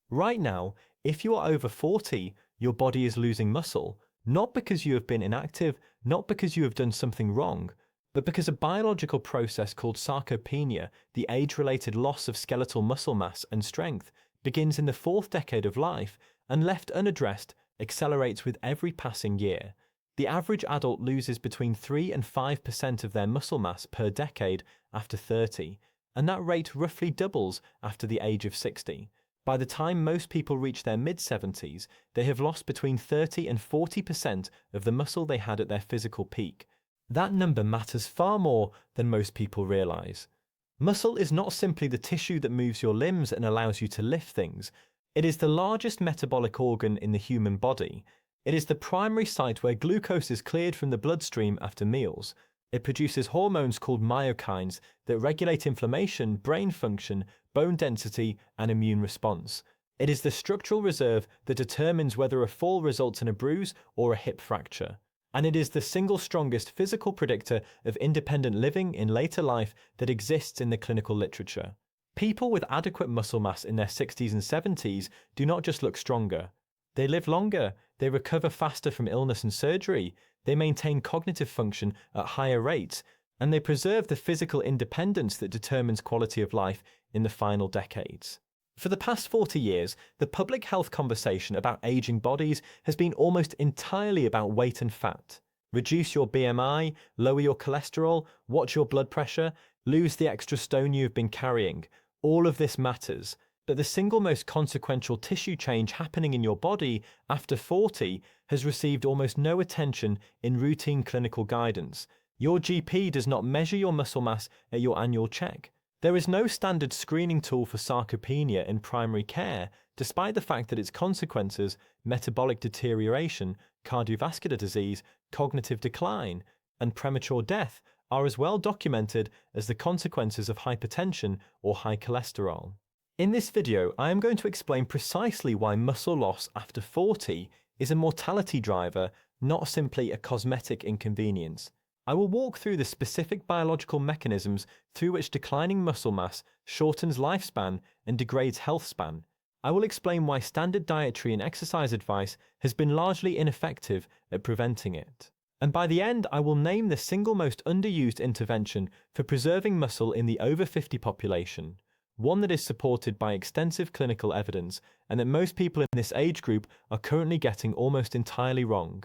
Right now, if you are over 40, your body is losing muscle, not because you have been inactive, not because you have done something wrong, but because a biological process called sarcopenia, the age-related loss of skeletal muscle mass and strength, begins in the fourth decade of life and left unaddressed, accelerates with every passing year. The average adult loses between 3 and 5% of their muscle mass per decade after 30, and that rate roughly doubles after the age of 60. By the time most people reach their mid-70s, they have lost between 30 and 40% of the muscle they had at their physical peak. That number matters far more than most people realize. Muscle is not simply the tissue that moves your limbs and allows you to lift things. It is the largest metabolic organ in the human body. It is the primary site where glucose is cleared from the bloodstream after meals. It produces hormones called myokines that regulate inflammation, brain function, bone density, and immune response. It is the structural reserve that determines whether a fall results in a bruise or a hip fracture. And it is the single strongest physical predictor of independent living in later life that exists in the clinical literature. People with adequate muscle mass in their 60s and 70s do not just look stronger. They live longer, they recover faster from illness and surgery, they maintain cognitive function at higher rates, and they preserve the physical independence that determines quality of life in the final decades. For the past 40 years, the public health conversation about aging bodies has been almost entirely about weight and fat. Reduce your BMI, lower your cholesterol, watch your blood pressure, lose the extra stone you have been carrying. All of this matters, but the single most consequential tissue change happening in your body after 40 has received almost no attention in routine clinical guidance. Your GP does not measure your muscle mass at your annual check. There is no standard screening tool for sarcopenia in primary care, despite the fact that its consequences, metabolic deterioration, cardiovascular disease, cognitive decline, and premature death, are as well documented as the consequences of hypertension or high cholesterol. In this video, I am going to explain precisely why muscle loss after 40 is a mortality driver, not simply a cosmetic inconvenience. I will walk through the specific biological mechanisms through which declining muscle mass shortens lifespan and degrades health span. I will explain why standard dietary and exercise advice has been largely ineffective at preventing it. And by the end, I will name the single most underused intervention for preserving muscle in the over 50 population, one that is supported by extensive clinical evidence and that most people in this age group are currently getting almost entirely wrong.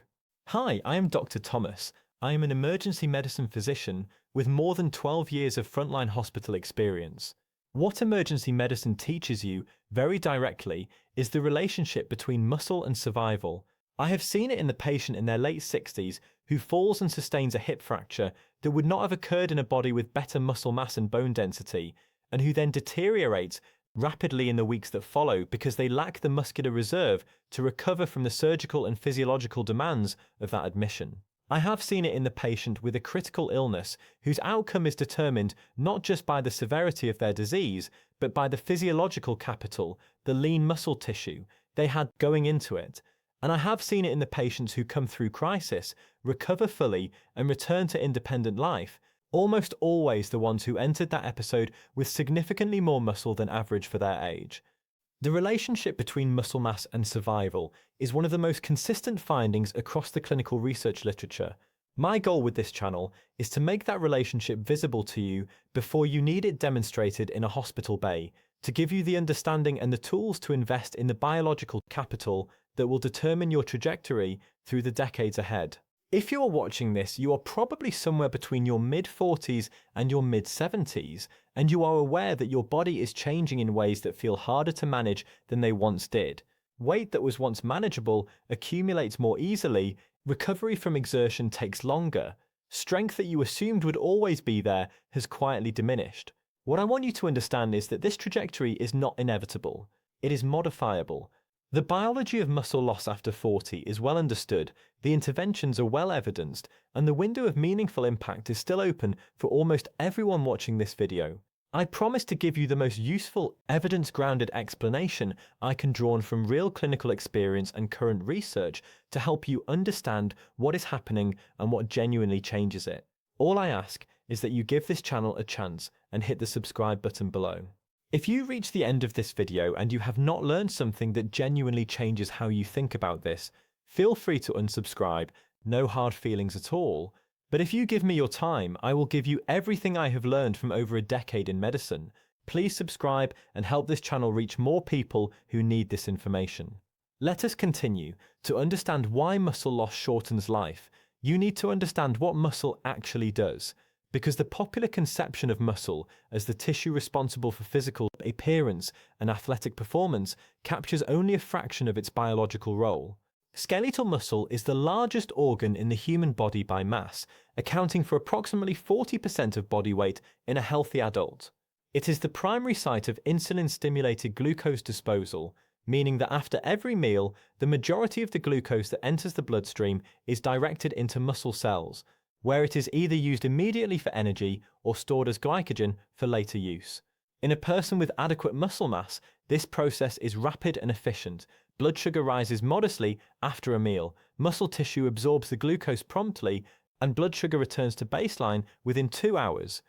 Hi, I am Dr. Thomas. I am an emergency medicine physician with more than 12 years of frontline hospital experience. What emergency medicine teaches you, very directly, is the relationship between muscle and survival. I have seen it in the patient in their late 60s who falls and sustains a hip fracture that would not have occurred in a body with better muscle mass and bone density, and who then deteriorates rapidly in the weeks that follow because they lack the muscular reserve to recover from the surgical and physiological demands of that admission. I have seen it in the patient with a critical illness whose outcome is determined not just by the severity of their disease, but by the physiological capital, the lean muscle tissue they had going into it. And I have seen it in the patients who come through crisis, recover fully, and return to independent life, almost always the ones who entered that episode with significantly more muscle than average for their age. The relationship between muscle mass and survival is one of the most consistent findings across the clinical research literature. My goal with this channel is to make that relationship visible to you before you need it demonstrated in a hospital bay, to give you the understanding and the tools to invest in the biological capital that will determine your trajectory through the decades ahead. If you are watching this, you are probably somewhere between your mid-40s and your mid-70s, and you are aware that your body is changing in ways that feel harder to manage than they once did. Weight that was once manageable accumulates more easily, recovery from exertion takes longer. Strength that you assumed would always be there has quietly diminished. What I want you to understand is that this trajectory is not inevitable. It is modifiable. The biology of muscle loss after 40 is well understood, the interventions are well evidenced, and the window of meaningful impact is still open for almost everyone watching this video. I promise to give you the most useful, evidence-grounded explanation I can draw from real clinical experience and current research to help you understand what is happening and what genuinely changes it. All I ask is that you give this channel a chance and hit the subscribe button below. If you reach the end of this video and you have not learned something that genuinely changes how you think about this, feel free to unsubscribe, no hard feelings at all. But if you give me your time, I will give you everything I have learned from over a decade in medicine. Please subscribe and help this channel reach more people who need this information. Let us continue. To understand why muscle loss shortens life, you need to understand what muscle actually does. Because the popular conception of muscle as the tissue responsible for physical appearance and athletic performance captures only a fraction of its biological role. Skeletal muscle is the largest organ in the human body by mass, accounting for approximately 40% of body weight in a healthy adult. It is the primary site of insulin-stimulated glucose disposal, meaning that after every meal, the majority of the glucose that enters the bloodstream is directed into muscle cells, where it is either used immediately for energy or stored as glycogen for later use. In a person with adequate muscle mass, this process is rapid and efficient. Blood sugar rises modestly after a meal, muscle tissue absorbs the glucose promptly, and blood sugar returns to baseline within 2 hours.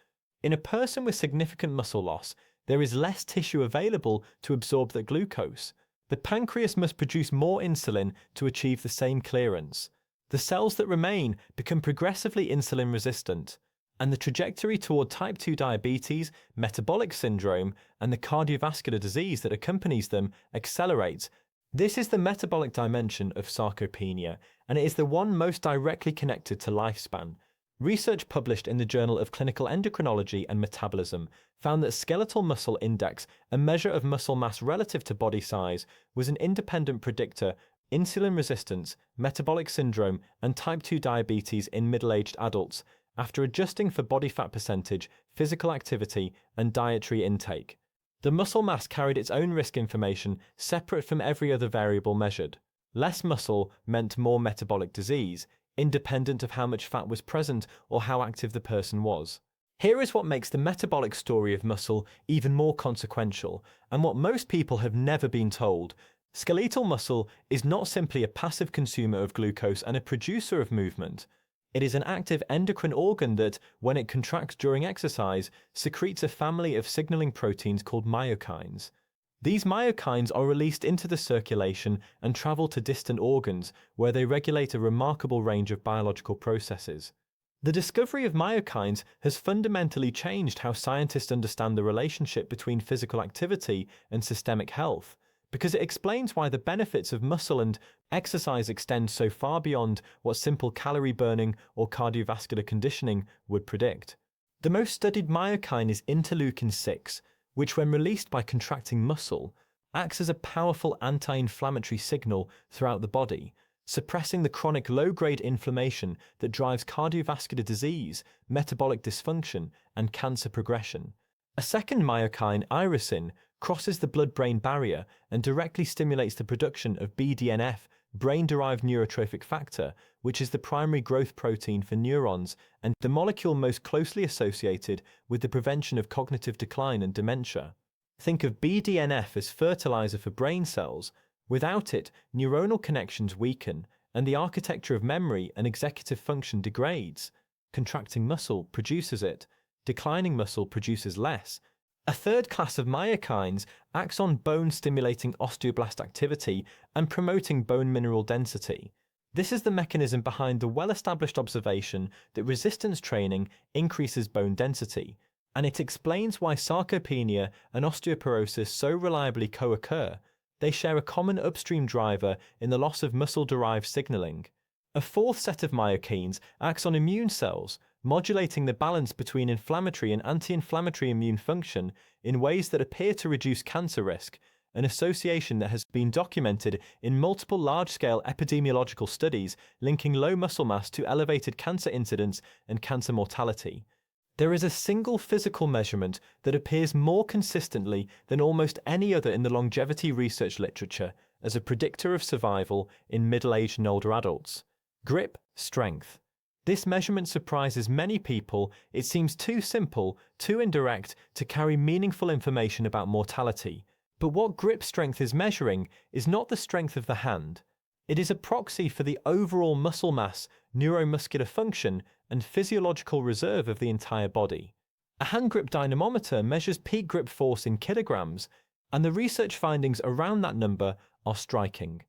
In a person with significant muscle loss, there is less tissue available to absorb the glucose. The pancreas must produce more insulin to achieve the same clearance. The cells that remain become progressively insulin resistant, and the trajectory toward type 2 diabetes, metabolic syndrome, and the cardiovascular disease that accompanies them accelerates. This is the metabolic dimension of sarcopenia, and it is the one most directly connected to lifespan. Research published in the Journal of Clinical Endocrinology and Metabolism found that skeletal muscle index, a measure of muscle mass relative to body size, was an independent predictor insulin resistance, metabolic syndrome, and type 2 diabetes in middle-aged adults after adjusting for body fat percentage, physical activity, and dietary intake. The muscle mass carried its own risk information separate from every other variable measured. Less muscle meant more metabolic disease, independent of how much fat was present or how active the person was. Here is what makes the metabolic story of muscle even more consequential, and what most people have never been told. Skeletal muscle is not simply a passive consumer of glucose and a producer of movement. It is an active endocrine organ that, when it contracts during exercise, secretes a family of signaling proteins called myokines. These myokines are released into the circulation and travel to distant organs, where they regulate a remarkable range of biological processes. The discovery of myokines has fundamentally changed how scientists understand the relationship between physical activity and systemic health, because it explains why the benefits of muscle and exercise extend so far beyond what simple calorie burning or cardiovascular conditioning would predict. The most studied myokine is interleukin-6, which, when released by contracting muscle, acts as a powerful anti-inflammatory signal throughout the body, suppressing the chronic low-grade inflammation that drives cardiovascular disease, metabolic dysfunction, and cancer progression. A second myokine, irisin, crosses the blood-brain barrier and directly stimulates the production of BDNF, brain-derived neurotrophic factor, which is the primary growth protein for neurons and the molecule most closely associated with the prevention of cognitive decline and dementia. Think of BDNF as fertilizer for brain cells. Without it, neuronal connections weaken, and the architecture of memory and executive function degrades. Contracting muscle produces it. Declining muscle produces less. A third class of myokines acts on bone-stimulating osteoblast activity and promoting bone mineral density. This is the mechanism behind the well-established observation that resistance training increases bone density, and it explains why sarcopenia and osteoporosis so reliably co-occur. They share a common upstream driver in the loss of muscle-derived signaling. A fourth set of myokines acts on immune cells, modulating the balance between inflammatory and anti-inflammatory immune function in ways that appear to reduce cancer risk, an association that has been documented in multiple large-scale epidemiological studies linking low muscle mass to elevated cancer incidence and cancer mortality. There is a single physical measurement that appears more consistently than almost any other in the longevity research literature as a predictor of survival in middle-aged and older adults: grip strength. This measurement surprises many people. It seems too simple, too indirect to carry meaningful information about mortality. But what grip strength is measuring is not the strength of the hand. It is a proxy for the overall muscle mass, neuromuscular function, and physiological reserve of the entire body. A hand grip dynamometer measures peak grip force in kilograms, and the research findings around that number are striking.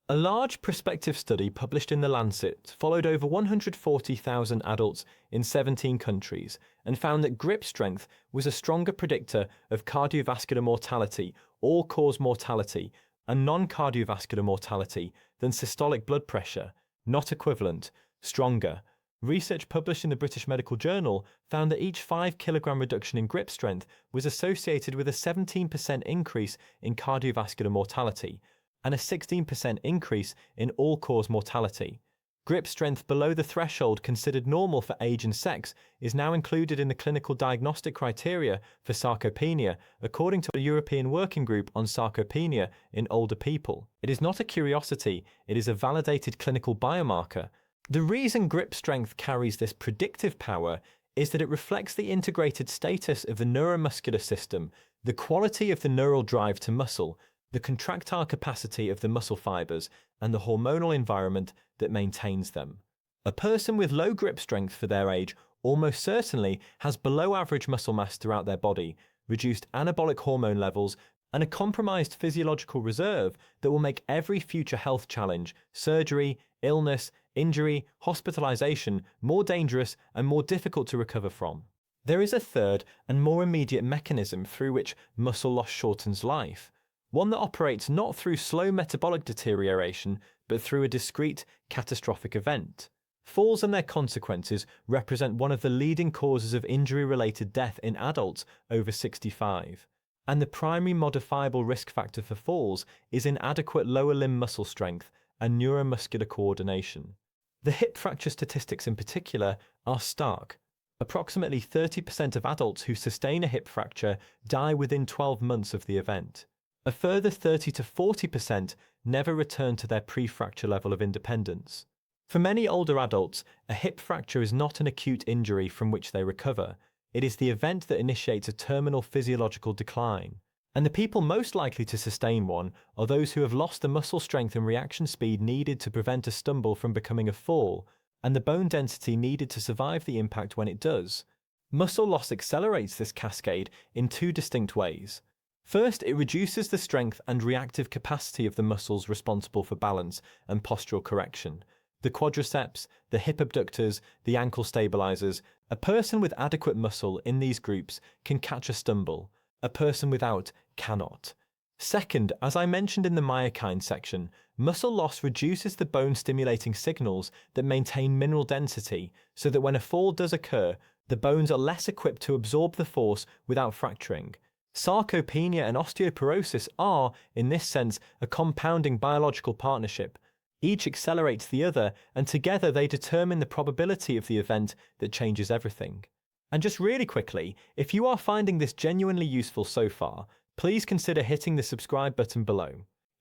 A large prospective study published in The Lancet followed over 140,000 adults in 17 countries and found that grip strength was a stronger predictor of cardiovascular mortality, all-cause mortality, and non-cardiovascular mortality than systolic blood pressure, not equivalent, stronger. Research published in the British Medical Journal found that each 5 kilogram reduction in grip strength was associated with a 17% increase in cardiovascular mortality and a 16% increase in all-cause mortality. Grip strength below the threshold considered normal for age and sex is now included in the clinical diagnostic criteria for sarcopenia, according to the European Working Group on Sarcopenia in Older People. It is not a curiosity, it is a validated clinical biomarker. The reason grip strength carries this predictive power is that it reflects the integrated status of the neuromuscular system, the quality of the neural drive to muscle, the contractile capacity of the muscle fibers, and the hormonal environment that maintains them. A person with low grip strength for their age almost certainly has below average muscle mass throughout their body, reduced anabolic hormone levels, and a compromised physiological reserve that will make every future health challenge, surgery, illness, injury, hospitalization more dangerous and more difficult to recover from. There is a third and more immediate mechanism through which muscle loss shortens life, one that operates not through slow metabolic deterioration, but through a discrete, catastrophic event. Falls and their consequences represent one of the leading causes of injury-related death in adults over 65. And the primary modifiable risk factor for falls is inadequate lower limb muscle strength and neuromuscular coordination. The hip fracture statistics in particular are stark. Approximately 30% of adults who sustain a hip fracture die within 12 months of the event. A further 30 to 40% never return to their pre-fracture level of independence. For many older adults, a hip fracture is not an acute injury from which they recover. It is the event that initiates a terminal physiological decline. And the people most likely to sustain one are those who have lost the muscle strength and reaction speed needed to prevent a stumble from becoming a fall, and the bone density needed to survive the impact when it does. Muscle loss accelerates this cascade in two distinct ways. First, it reduces the strength and reactive capacity of the muscles responsible for balance and postural correction. The quadriceps, the hip abductors, the ankle stabilizers. A person with adequate muscle in these groups can catch a stumble. A person without cannot. Second, as I mentioned in the myokine section, muscle loss reduces the bone-stimulating signals that maintain mineral density, so that when a fall does occur, the bones are less equipped to absorb the force without fracturing. Sarcopenia and osteoporosis are, in this sense, a compounding biological partnership. Each accelerates the other, and together they determine the probability of the event that changes everything. And just really quickly, if you are finding this genuinely useful so far, please consider hitting the subscribe button below.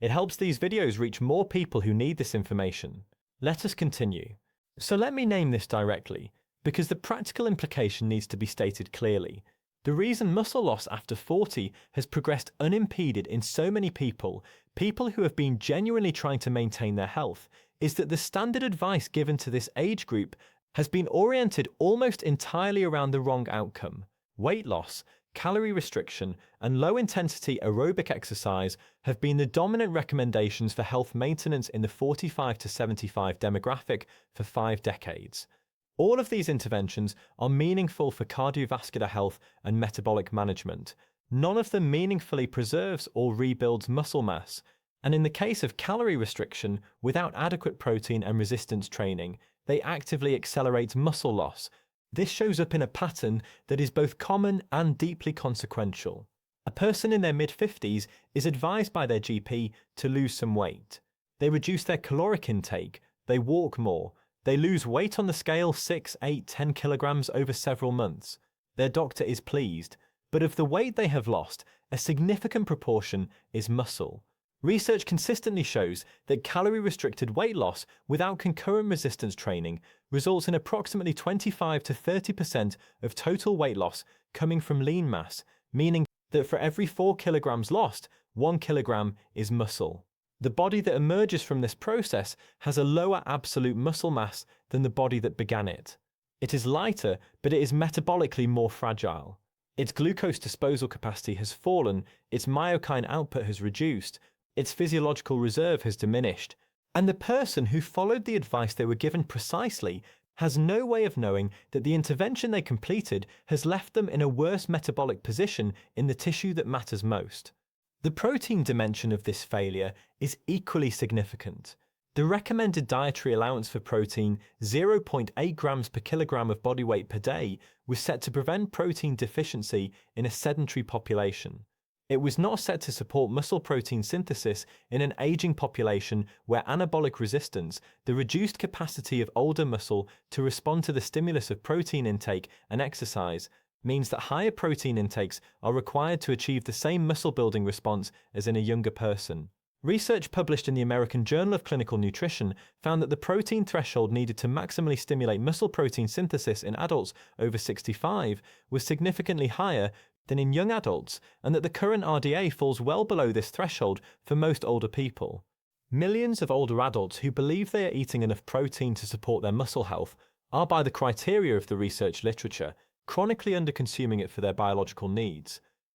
It helps these videos reach more people who need this information. Let us continue. So let me name this directly, because the practical implication needs to be stated clearly. The reason muscle loss after 40 has progressed unimpeded in so many people who have been genuinely trying to maintain their health, is that the standard advice given to this age group has been oriented almost entirely around the wrong outcome. Weight loss, calorie restriction, and low-intensity aerobic exercise have been the dominant recommendations for health maintenance in the 45 to 75 demographic for 5 decades. All of these interventions are meaningful for cardiovascular health and metabolic management. None of them meaningfully preserves or rebuilds muscle mass. And in the case of calorie restriction, without adequate protein and resistance training, they actively accelerate muscle loss. This shows up in a pattern that is both common and deeply consequential. A person in their mid-50s is advised by their GP to lose some weight. They reduce their caloric intake, they walk more, they lose weight on the scale 6, 8, 10 kilograms over several months. Their doctor is pleased, but of the weight they have lost, a significant proportion is muscle. Research consistently shows that calorie-restricted weight loss without concurrent resistance training results in approximately 25 to 30% of total weight loss coming from lean mass, meaning that for every 4 kilograms lost, 1 kilogram is muscle. The body that emerges from this process has a lower absolute muscle mass than the body that began it. It is lighter, but it is metabolically more fragile. Its glucose disposal capacity has fallen, its myokine output has reduced, its physiological reserve has diminished, and the person who followed the advice they were given precisely has no way of knowing that the intervention they completed has left them in a worse metabolic position in the tissue that matters most. The protein dimension of this failure is equally significant. The recommended dietary allowance for protein, 0.8 grams per kilogram of body weight per day, was set to prevent protein deficiency in a sedentary population. It was not set to support muscle protein synthesis in an aging population where anabolic resistance, the reduced capacity of older muscle to respond to the stimulus of protein intake and exercise, means that higher protein intakes are required to achieve the same muscle building response as in a younger person. Research published in the American Journal of Clinical Nutrition found that the protein threshold needed to maximally stimulate muscle protein synthesis in adults over 65 was significantly higher than in young adults, and that the current RDA falls well below this threshold for most older people. Millions of older adults who believe they are eating enough protein to support their muscle health are, by the criteria of the research literature, chronically under-consuming it for their biological needs.